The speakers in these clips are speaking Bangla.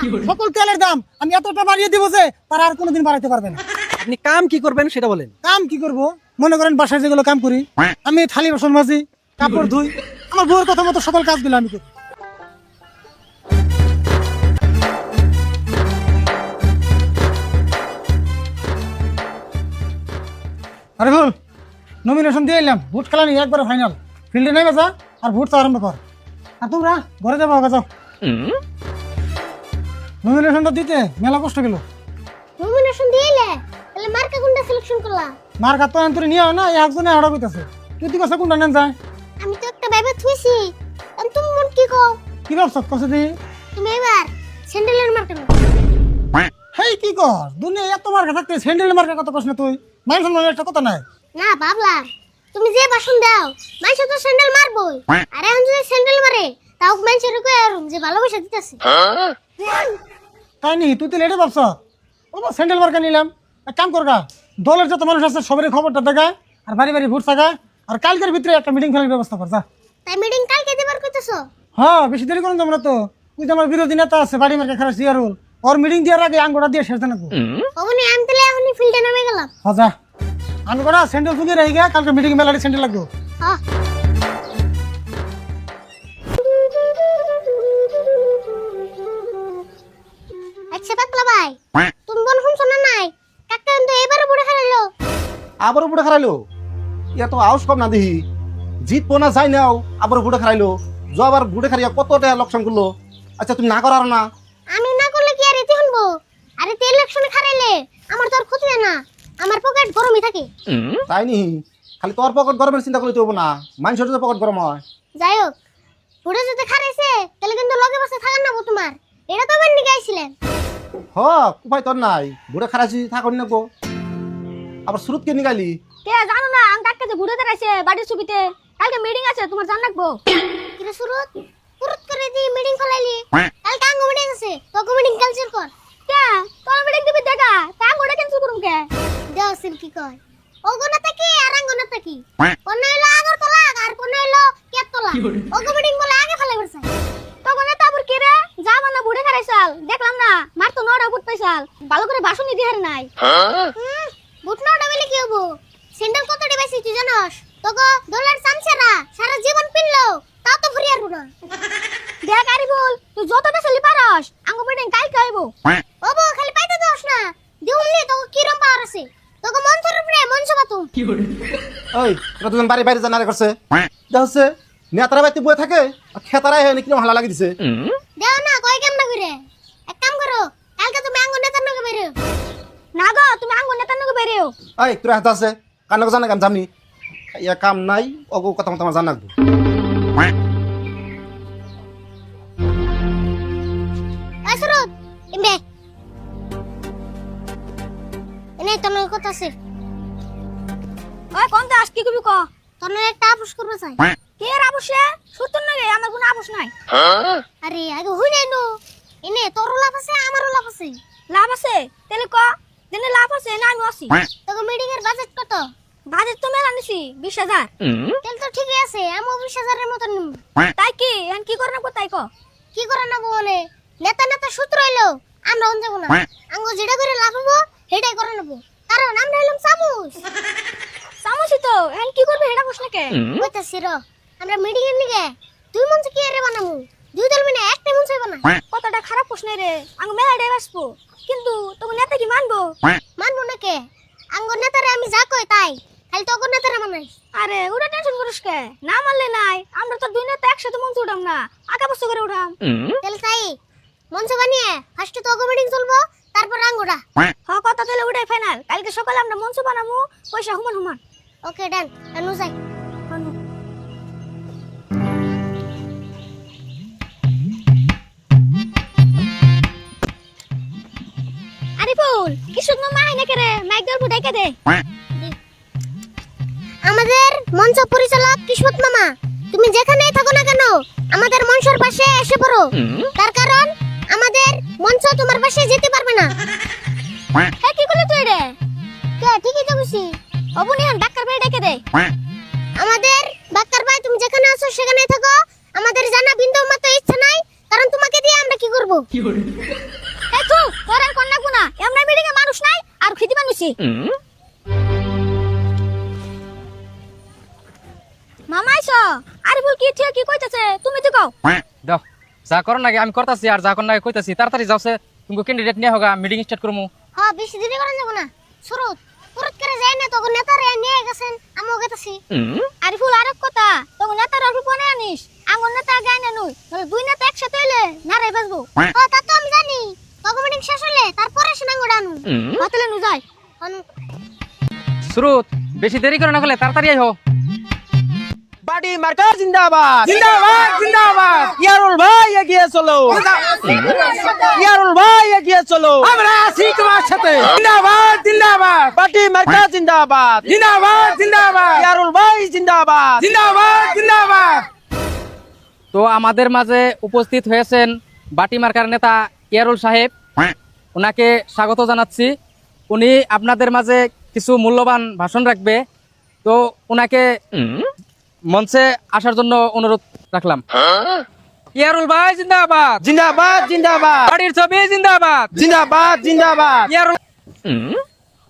সকল তেলের দাম আমি এতটা বাড়িয়ে দিব যে তারা আর কোনোদিন বাড়াইতে পারবে না। আপনি কাম কি করবেন সেটা বলেন। কাম কি করব? মনে করেন বাসায় যেগুলো কাম করি, আমি থালি বাসন মাজি, কাপড় ধুই, আমার বউয়ের কথা মতো সকল কাজগুলো আমি করি। আরে বল, নমিনেশন দিয়ে এলাম, ভোট খেলা নিয়ে একবার ফাইনাল, ফিল্ডে নেমে যা আর ভোট আরম্ভ কর। আর তোমরা ঘরে যাবো, যাও। নমিনেশনটা দিতে মেলা কষ্ট গেল। নমিনেশন দিয়েলে তাহলে মার্কা কোনটা সিলেকশন করলা? মার কাত আন্তরি নিয়ে না, একজনে আড়া কইতাছে, তুই তুই কথা কোনটা নেন যায়? আমি তো একটা ভাইবা থুইছি, তুমি মন কি কও? কি ভাবছ কছে দি? তুমি এবার স্যান্ডেলের মার্কা নাও। হেই কি কর, দুনিয়া এত মার্কা থাকতে স্যান্ডেল মার্কা কত কষ্ট তুই? মানুষ মানে একটা কথা নাই। না বাবলা, তুমি যে ভাষণ দাও মানুষ তো স্যান্ডেল মারবই, আর এখন যদি স্যান্ডেল মারে তাও মানুষের কই আর যে ভালোবাসা দিতেছে। তাই নি, তুই তো লেটে ভাবছ। ও স্যান্ডেল মার্কা নিলাম, এক কাম করগা, দলের যত মানুষ আছে সবারই খবরটা দেখা, আর বাড়ি বাড়ি ভোট থাকা, আর কালকের ভিতরে একটা মিটিং ফেলার ব্যবস্থা কর যা। তাই মিটিং কালকে দিবার কইতেছো? হ্যাঁ, বেশি দেরি করুন তোমরা তো। ওই যে আমার বিরোধী নেতা আছে বাড়ি মার্কা খারাপ সিয়ারুল, ওর মিটিং দেওয়ার আগে আঙ্গুটা দিয়ে শেষ জানাবো। ওবনি আমি তাহলে এখনই ফিল্ডে নামে গেলাম। হ্যাঁ যা, আমি করা স্যান্ডেল খুঁজে রেখে গা, কালকে মিটিং মেলাটি স্যান্ডেল লাগবে। হ্যাঁ আচ্ছা পাতলা ভাই, তুমি বল শুনছো না নাই? কাকা কিন্তু এবারে বুড়ে খাইলো। আবারও বুড়ে খারাইলো, ইয়া তো আউস কম না দেখি, জিতবো না যাই নাও আবারও বুড়ে খারাইলো। যাবার বুড়ে খারিয়া কত টাকা লোকসান করলো। আচ্ছা তুমি না করার না? আমি না করলে কি আর এতে শুনবো? আর এতে ইলেকশনে খারাইলে আমার তো আর ক্ষতি হয় না, আমার পকেট গরমই থাকে। তাই নি, খালি তোর পকেট গরমের চিন্তা করলে হবো না, মানুষের তো পকেট গরম হয়। যাই হোক, বুড়ে যদি খারাইছে তাহলে কিন্তু লগে বসে থাকার না তোমার, এটা তো বেন নিকে আইছিলেন। হ, উপায় তোর নাই, বুড়ে খারাইছি থাকুন না গো। আবার সুরত কে নিগালি? কে জানো না আমি কাককে ঘুরে দাঁড়াইছে বাড়ির ছবিতে, কালকে মিটিং আছে তোমার জান রাখবো। কিরে সুরত, পুরুত করে দি মিটিং ফলাইলি, কালকে আঙ্গ মিটিং আছে, তোকে মিটিং ক্যান্সেল কর। কে তোর মিটিং দিবি দেখা তাং ওটা ক্যান্সেল করুম কে? দেও সিল কি কয়, ওগো না থাকি আর আঙ্গ না থাকি, কোন হইলো আগর তোলা আর কোন হইলো কেত তোলা, ওগো মিটিং বলে আগে ফলাই বসে। তখন তারপর কে রে যা মানা বুড়ে খারাইছাল দেখলাম না, মার তো নড়া বুট পাইছাল, ভালো করে ভাষণই দিহার নাই। বুট না ডাবলে কি হবো? স্যান্ডেল কত ডিবাইছি তুই জানোস? তোকে ডলার চামচেরা সারা জীবন পিনলো তাও তো ফুরিয়ার না। দেখ আরি বল তুই যত বেশি পারস আঙ্গ মিটিং কালকে আইবো। ওবো খালি পাইতে দোস না, দিউমনি তোকে কিরম পাওয়ার আছে, তোকে মনসের উপরে মনস বাতুম। ওই তোরা দুজন বাড়ি বাইরে জানারে করছে, যা হচ্ছে নেতারা বাইতে বয়ে থাকে, আর খেতারাই হয় কিরম হালা লাগি দিছে। দেও না কয় কেমন না করে, এক কাম করো, কালকে তুমি আঙ্গ নেতার নগে বেরো। না গো তুমি আঙ্গ নেতার নগে বেরিও। ওই তোরা হাতে আছে কান্না জানা কাম জানি, ইয়া কাম নাই অগো কথা মতো আমার জানা লাগবে। আই সুরত ইমবে এনে তোর নগে কথা আছে, ওই কোন দাস কি কবি ক? তোর নগে একটা আপোষ করবে চাই। কে এর আবশ্যে সত্যি নগে আমার কোনো আপোষ নাই। আরে আগে হই নাই নো, এনে তোরও লাভ আছে আমারও লাভ আছে। লাভ আছে তাহলে ক, দিনে লাভ আছে না আমি আছি। তোকে মিটিং এর বাজেট কত? বাজেট তো মেলা নিছি 20,000। তেল তো ঠিকই আছে, আমি 20,000 এর মত নিম। তাই কি এখন কি করে না তাই ক? কি করে না বলে নেতা নেতা সূত্র হইলো আমরা অন যাব না, আঙ্গ যেটা করে লাভ হবো সেটাই করে নেবো, কারণ আমরা হইলাম চামুচ। সামসি তো এখন কি করবে এটা প্রশ্ন কে? কইতাছি র, আমরা মিটিং এর নিগে দুই মঞ্চ কি এর বানামু, দুই দল মিলে একটা মঞ্চ হইব না। কথাটা খারাপ প্রশ্ন রে, আঙ্গ মেলা ডে বাসবো কিন্তু তোকে নেতা কি মানবো? মানবো না কে? আঙ্গ নেতারে আমি যা কই তাই, খালি তোকে নেতারে মানাই। আরে ওটা টেনশন করিস কে, না মানলে নাই, আমরা তো দুই নেতা একসাথে মঞ্চ উঠাম না, আঁকা বস্তু করে উঠাম। তাহলে তাই মঞ্চ বানিয়ে ফার্স্ট তোকে মিটিং চলবো, তারপর আঙ্গুটা। হ কথা তাহলে ওটাই ফাইনাল, কালকে সকালে আমরা মঞ্চ বানাবো, পয়সা হুমান হুমান। ওকে ডান, আনু যাই। আরিফুল কি সুন্দর মাই না করে মাইক দরবো ডাইকা দে। আমাদের মঞ্চ পরিচালক কিসমত মামা, তুমি যেখানেই থাকো না কেন আমাদের মঞ্চের পাশে এসে পড়ো, তার কারণ আমাদের মঞ্চ তোমার পাশে যেতে পারবে না। হ্যাঁ কি করলি তুই রে? কে ঠিকই তো বুঝি। অবনি আর ডাক্তার ভাই ডাইকা দে। আমাদের বাক্কার ভাই তুমি যেখানে আছো সেখানেই থাকো, আমাদের জানা বিন্দু মতো ইচ্ছা নাই, কারণ তোমাকে দিয়ে আমরা কি করব? এই তো তোর আর কন্যা গুনা এমনি মিটিং এ মানুষ নাই আর খিদি মানুষই মামা আইছো আরিফুল কি ঠিক কি কইতাছে তুমি তো কও দাও যা করো নাকি আমি করতেছি আর যা কর নাকি কইতাছি তাড়াতাড়ি যাওছে তুমি ক্যান্ডিডেট নিয়ে হোগা মিটিং স্টার্ট করমু হ্যাঁ বেশি দেরি করেন যাব না সুরত পুরত করে যাই না তখন নেতারে নিয়ে গেছেন আমি গেতাছি আরিফুল আরেক কথা তখন নেতার অল্প পনে আনিস আঙ্গন নেতা গায় না নই তাহলে দুই নেতা একসাথে হইলে নারে বাজবো হ্যাঁ তা তো আমি জানি তখন মিটিং শেষ হলে তারপরে সিনাঙ্গড়া আনু হাতলে নু যাই সুরত বেশি দেরি করে না হলে তাড়াতাড়ি আইহো বাটি মার্কা জিন্দাবাদ জিন্দাবাদ জিন্দাবাদ ইয়ারুল ভাই এগিয়ে চলো ইয়ারুল ভাই এগিয়ে চলো আমরা আছি তোমার সাথে জিন্দাবাদ জিন্দাবাদ বাটি মার্কা জিন্দাবাদ জিন্দাবাদ জিন্দাবাদ ইয়ারুল ভাই জিন্দাবাদ জিন্দাবাদ জিন্দাবাদ তো আমাদের মাঝে উপস্থিত হয়েছেন বাটি মার্কার নেতা ইয়ারুল সাহেব ওনাকে স্বাগত জানাচ্ছি উনি আপনাদের মাঝে কিছু মূল্যবান ভাষণ রাখবে তো ওনাকে মঞ্চে আসার জন্য অনুরোধ রাখলাম ইয়ারুল ভাই জিন্দাবাদ জিন্দাবাদ জিন্দাবাদ বাড়ির ছবি জিন্দাবাদ জিন্দাবাদ জিন্দাবাদ ইয়ারুল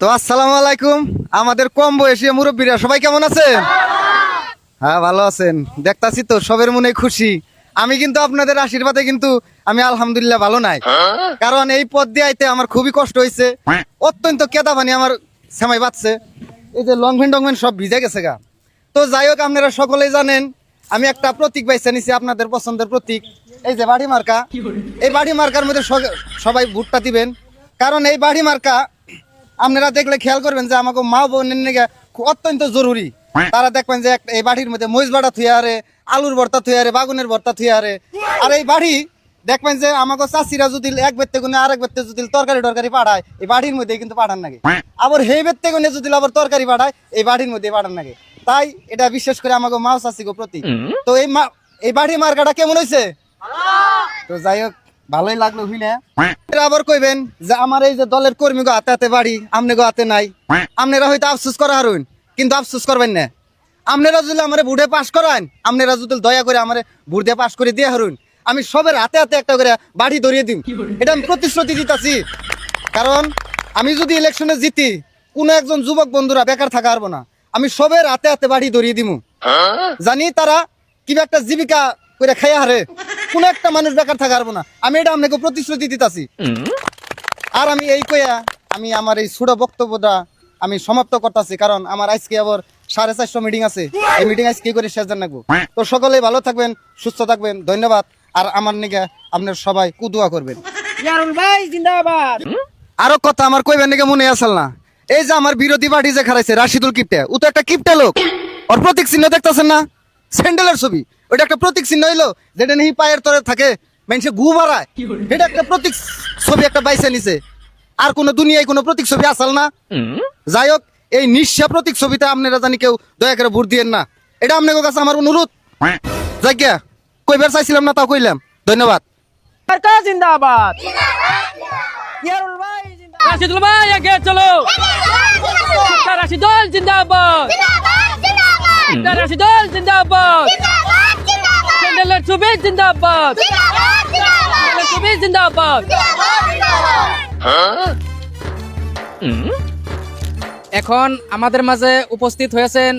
তো আসসালামু আলাইকুম আমাদের কম বয়সী মুরব্বীরা সবাই কেমন আছেন হ্যাঁ ভালো আছেন দেখতাছি তো সবের মনে খুশি আমি কিন্তু আপনাদের আশীর্বাদে কিন্তু আমি আলহামদুলিল্লাহ ভালো নাই কারণ এই পথ দিয়ে আইতে আমার খুবই কষ্ট হয়েছে অত্যন্ত কেদা পানি আমার সেমাই বাঁচছে এই যে লং ভেন টংভেন সব ভিজে গেছে গা তো যাই হোক আপনারা সকলেই জানেন আমি একটা প্রতীক বাইছে নিছি আপনাদের পছন্দের প্রতীক এই যে বাড়ি মার্কা এই বাড়ি মার্কার মধ্যে সবাই ভোটটা দিবেন কারণ এই বাড়ি মার্কা আপনারা দেখলে খেয়াল করবেন যে আমাকে মা বোনের নিয়ে অত্যন্ত জরুরি তারা দেখবেন যে এই বাড়ির মধ্যে মহিষ বাড়া থুয়ে আরে আলুর ভর্তা থুয়ে আরে বাগুনের ভর্তা থুয়ে আরে আর এই বাড়ি দেখবেন যে আমাকে চাষিরা যদি এক বেত্তে গুনে আরেক বেত্তে যদি তরকারি পাঠায় এই বাড়ির মধ্যে কিন্তু পাঠান নাগে আবার সেই বেত্তে গুনে যদি আবার তরকারি পাঠায় এই বাড়ির মধ্যে পাঠান নাগে তাই এটা বিশেষ করে আমাকে মা চাষি গো প্রতি তো এই বাড়ি মার্কাটা কেমন হয়েছে তো যাই হোক ভালোই লাগলো হইলে আবার কইবেন যে আমার এই যে দলের কর্মী গো হাতে হাতে বাড়ি আমনে গো হাতে নাই আপনারা হয়তো আফসোস করা হারুন কিন্তু আফসোস করবেন না আপনারা যদি আমার ভোটে পাস করান আপনারা যদি দয়া করে আমার ভোটে পাস করে দিয়ে হারুন আমি সবের হাতে হাতে একটা করে বাড়ি ধরিয়ে দিম এটা আমি প্রতিশ্রুতি দিতেছি কারণ আমি যদি ইলেকশনে জিতি কোনো একজন যুবক বন্ধুরা বেকার থাকা পারবো না আমি সবের হাতে হাতে বাড়ি ধরিয়ে দিমু জানি তারা কিবা একটা জীবিকা করে খাইয়া হারে কোন একটা মানুষ বেকার থাকা পারবো না আমি এটা আপনাকে প্রতিশ্রুতি দিতেছি আর আমি এই কইয়া আমি আমার এই ছোট বক্তব্যটা আমি সমাপ্ত করতেছি কারণ আমার আজকে আবার 4:30 মিটিং আছে এই মিটিং আজকে করে শেষ জান রাখবো তো সকলেই ভালো থাকবেন সুস্থ থাকবেন ধন্যবাদ আর আমার নিকে আপনার সবাই কুদুয়া করবেন ইয়ারুল ভাই জিন্দাবাদ আরো কথা আমার কইবেন নাকি মনে আসল না এই যে আমার বিরোধী পার্টি যে খারাইছে রাশিদুল কিপটে ও তো একটা কিপটে লোক ওর প্রতীক চিহ্ন দেখতেছেন না স্যান্ডেলের ছবি ওটা একটা প্রতীক চিহ্ন হইলো যেটা নেই পায়ের তরে থাকে মানুষে ঘু মারায় এটা একটা প্রতীক ছবি একটা বাইসে নিছে আর কোন দুনিয়ায় কোনো প্রতীক ছবি আসল না যাই হোক এই নিঃস্বা প্রতীক ছবিতে আপনারা জানি কেউ দয়া করে ভোট দিয়েন না এটা আপনাদের কাছে আমার অনুরোধ যাজ্ঞা কইবার চাইছিলাম না তাও কইলাম ধন্যবাদ মার্কা জিন্দাবাদ ইয়ারুল ভাই জিন্দাবাদ রাশিদুল ভাই আগে চলো রাশিদুল জিন্দাবাদ রাশিদুল জিন্দাবাদ ক্যান্ডেলের ছবি জিন্দাবাদ ক্যান্ডেলের ছবি জিন্দাবাদ এখন আমাদের মাঝে উপস্থিত হয়েছেন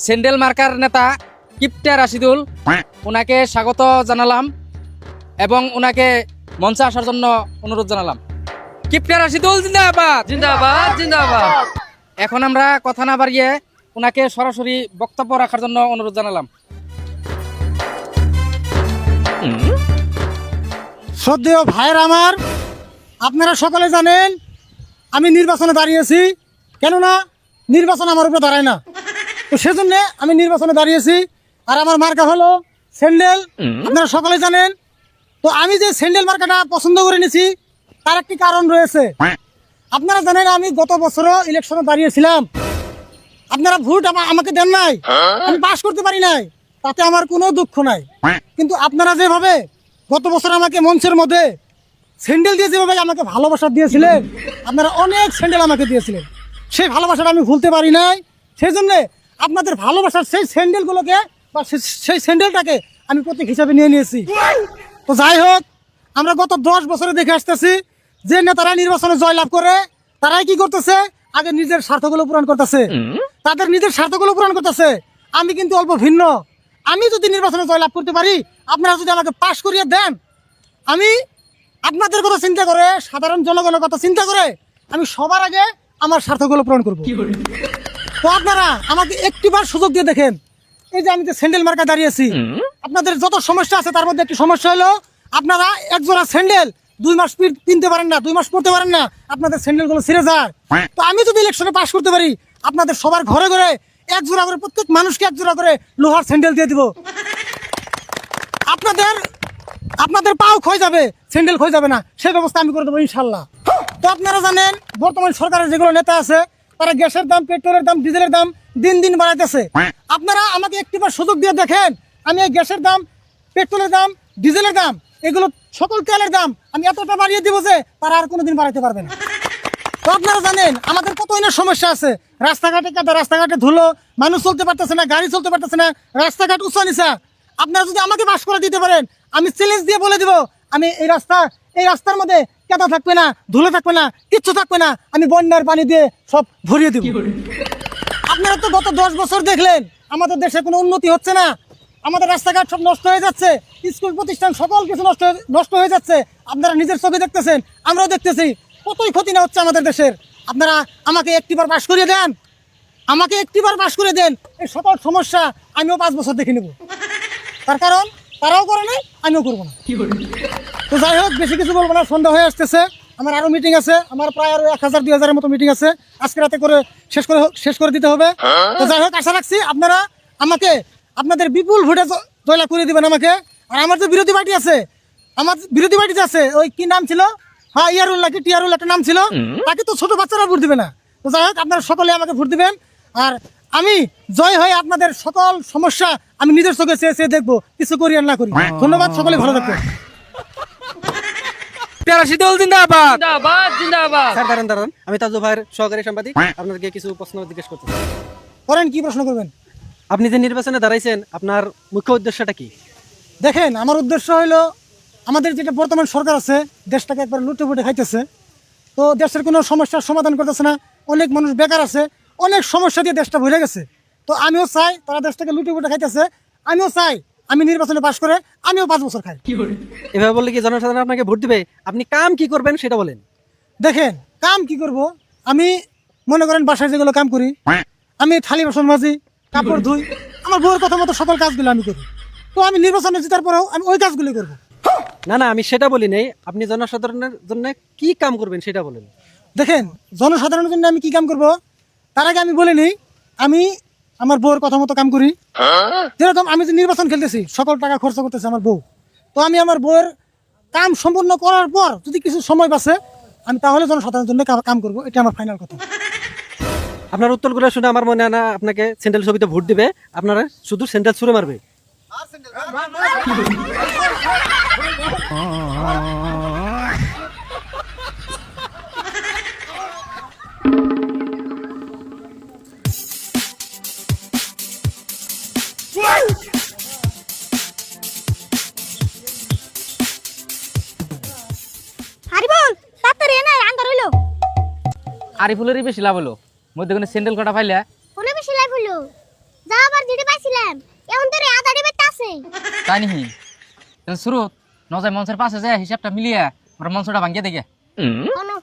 স্যান্ডেল মার্কার নেতা কিপটে রাশিদুল ওনাকে স্বাগত জানালাম এবং ওনাকে মঞ্চে আসার জন্য অনুরোধ জানালাম কিপটে রাশিদুল জিন্দাবাদ জিন্দাবাদ জিন্দাবাদ এখন আমরা কথা না বাড়িয়ে ওনাকে সরাসরি বক্তব্য রাখার জন্য অনুরোধ জানালাম শ্রদ্ধেয় ভাইয়ের আমার আপনারা সকলে জানেন আমি নির্বাচনে দাঁড়িয়েছি কেননা নির্বাচন আমার উপরে দাঁড়ায় না তো সেজন্য আমি নির্বাচনে দাঁড়িয়েছি আর আমার মার্কা হলো স্যান্ডেল আপনারা সকলে জানেন তো আমি যে স্যান্ডেল মার্কাটা পছন্দ করে নিয়েছি তার একটি কারণ রয়েছে আপনারা জানেন আমি গত বছরও ইলেকশনে দাঁড়িয়েছিলাম আপনারা ভোট আমাকে দেন নাই আমি পাস করতে পারি নাই তাতে আমার কোনো দুঃখ নাই কিন্তু আপনারা যেভাবে গত বছর আমাকে মঞ্চের মধ্যে স্যান্ডেল দিয়ে যেভাবে আমাকে ভালোবাসা দিয়েছিলেন আপনারা অনেক স্যান্ডেল আমাকে দিয়েছিলেন সেই ভালোবাসাটা আমি ভুলতে পারি নাই সেই জন্যে আপনাদের ভালোবাসার সেই স্যান্ডেলগুলোকে বা সেই স্যান্ডেলটাকে আমি প্রতীক হিসাবে নিয়ে নিয়েছি তো যাই হোক আমরা গত 10 বছরে দেখে আসতেছি যে নেতারা নির্বাচনে জয়লাভ করে তারাই কি করতেছে, আগে নিজের স্বার্থগুলো পূরণ করতেছে, তাদের নিজের স্বার্থগুলো পূরণ করতেছে। আমি কিন্তু অল্প ভিন্ন। আমি যদি নির্বাচনে জয়লাভ করতে পারি, আপনারা যদি আমাকে পাশ করিয়ে দেন, আমি আপনাদের কথা চিন্তা করে, সাধারণ জনগণের কথা চিন্তা করে আমি সবার আগে আমার স্বার্থগুলো পূরণ করব। তো আপনারা আমাকে একটিবার সুযোগ দিয়ে দেখেন। এই যে আমি যে স্যান্ডেল মার্কা দাঁড়িয়েছি, আপনাদের যত সমস্যা আছে তার মধ্যে একটি সমস্যা হলো আপনারা একজোড়া স্যান্ডেল 2 মাস কিনতে পারেন না, 2 মাস পরতে পারেন না, আপনাদের স্যান্ডেলগুলো ছিঁড়ে যায়। তো আমি যদি ইলেকশনে পাশ করতে পারি, আপনাদের সবার ঘরে ঘরে এক জোড়া করে, প্রত্যেক মানুষকে এক জোড়া করে লোহার স্যান্ডেল দিয়ে দিব। আপনাদের পাও ক্ষয় যাবে, স্যান্ডেল ক্ষয় যাবে না, সেই ব্যবস্থা আমি করে দেবো ইনশাল্লাহ। তো আপনারা জানেন বর্তমান সরকারের যেগুলো নেতা আছে তারা গ্যাসের দাম, পেট্রোলের দাম, ডিজেলের দাম দিন দিন বাড়াইতেছে। আপনারা আমাকে একটিবার সুযোগ দিয়ে দেখেন, আমি এই গ্যাসের দাম, পেট্রোলের দাম, ডিজেলের দাম, এগুলো সকল তেলের দাম আমি এতটা বাড়িয়ে দিব যে তারা আর কোনোদিন বাড়াইতে পারবে না। তো আপনারা জানেন আমাদের কতই না সমস্যা আছে, রাস্তাঘাটে কাদা, রাস্তাঘাটে ধুলো, মানুষ চলতে পারতেছে না, গাড়ি চলতে পারতেছে না, রাস্তাঘাট উঁচা নিচা। আপনারা যদি আমাকে পাশ করে দিতে পারেন, আমি চ্যালেঞ্জ দিয়ে বলে দিব, আমি এই রাস্তার মধ্যে কাদা থাকবে না, ধুলো থাকবে না, কিচ্ছু থাকবে না, আমি বন্যার পানি দিয়ে সব ভরিয়ে দিব। আপনারা তো গত 10 বছর দেখলেন আমাদের দেশে কোনো উন্নতি হচ্ছে না, আমাদের রাস্তাঘাট সব নষ্ট হয়ে যাচ্ছে, স্কুল প্রতিষ্ঠান সকল কিছু নষ্ট হয়ে যাচ্ছে। আপনারা নিজের চোখে দেখতেছেন, আমরাও দেখতেছি কতই ক্ষতি না হচ্ছে আমাদের দেশের। আপনারা আমাকে একটিবার পাশ করিয়ে দেন, আমাকে একটিবার পাশ করে দেন, এই সকল সমস্যা আমিও 5 বছর দেখে নেব। তার কারণ তারাও করে নাই, আমিও করবো না। তো যাই হোক, বেশি কিছু বলবো না, সন্ধ্যা হয়ে আসতেছে, আমার আরো মিটিং আছে, আমার প্রায় আরো 1000-2000-এর মতো মিটিং আছে, আজকে রাতে করে শেষ করে দিতে হবে। তো যাই হোক, আশা রাখছি আপনারা আমাকে আপনাদের বিপুল ভোটে জয়লাভ করে দিবেন আমাকে। আর আমার যে বিরোধী পার্টি আছে, ওই কি নাম ছিল, হ্যাঁ ইয়ারুল্লাহ কি টিয়ারুল একটা নাম ছিল, তাকে তো ছোট বাচ্চারা ভোট দিবে না। তো যাই হোক, আপনারা সকলে আমাকে ভোট দিবেন, আর আমি জয় হয়ে আপনাদের সকল সমস্যা আমি নিজের চোখে চেয়ে দেখবো, কিছু করি আর না করি। ধন্যবাদ, সকলে ভালো থাকবেন। রাশিদুল জিন্দাবাদ, জিন্দাবাদ, জিন্দাবাদ। স্যার দাঁড়ান, আমি তাজু ভাইয়ের সহকারী সাংবাদিক, আপনাদেরকে কিছু প্রশ্ন জিজ্ঞেস করতে চাই। করেন, কি প্রশ্ন করবেন? আপনি যে নির্বাচনে দাঁড়াইছেন, আপনার মুখ্য উদ্দেশ্যটা কি? দেখেন, আমার উদ্দেশ্য হলো আমাদের যেটা বর্তমান সরকার আছে, দেশটাকে একবার লুটে পুটে খাইতেছে। তো দেশের কোনো সমস্যার সমাধান করতেছে না, অনেক মানুষ বেকার আছে, অনেক সমস্যা দিয়ে দেশটা ভরে গেছে। তো আমিও চাই তারা দেশটাকে লুটে পুটে খাইতেছে, আমিও চাই আমি নির্বাচনে পাশ করে আমিও 5 বছর খাই। এভাবে বললে কি জনসাধারণ আপনাকে ভোট দিবে? আপনি কাম কি করবেন সেটা বলেন। দেখেন, কাম কি করব, আমি মনে করেন বাসায় যেগুলো কাম করি, আমি থালি বাসন মাজি, কাপড় ধুই, আমার বউয়ের কথা মতো সকল কাজগুলো আমি করি। তো আমি নির্বাচনে জেতার পরেও আমি ওই কাজগুলো করবো। না, আমি সেটা বলি নাই, আপনি জনসাধারণের জন্য কি কাম করবেন সেটা বলেন। দেখেন, জনসাধারণের জন্য আমি কি কাম করব তার আগে আমি বলে নিই, আমি আমার বউয়ের কথা মতো কাম করি। যেরকম আমি যে নির্বাচন খেলতেছি, সকল টাকা খরচ করতেছে আমার বউ। তো আমি আমার বউয়ের কাম সম্পূর্ণ করার পর যদি কিছু সময় বাঁচে, আমি তাহলে জনসাধারণের জন্য কাম করব, এটা আমার ফাইনাল কথা। আপনার উত্তরগুলো শুনে আমার মনে হয় না আপনাকে স্যান্ডেল ছবিতে ভোট দিবে, আপনারা শুধু স্যান্ডেল ছুঁড়ে মারবে। হারিবল তাড়াতাড়ি এনে আন্দার হইলো। আরিফুলেরই বেশি লাভ হলো, মধ্যে কোনো স্যান্ডেল কাটা পাইলে। কোনে বেশি লাইফ হলো, যা আবার যেটা পাইছিলাম এখন তোরে আধা ডিবেটা আছে। তাই নাকি? শুরু নজায় মঞ্চের পাশে যায় হিসাবটা মিলিয়ে ওরা মঞ্চটা ভাঙিয়ে দেখে। কোনো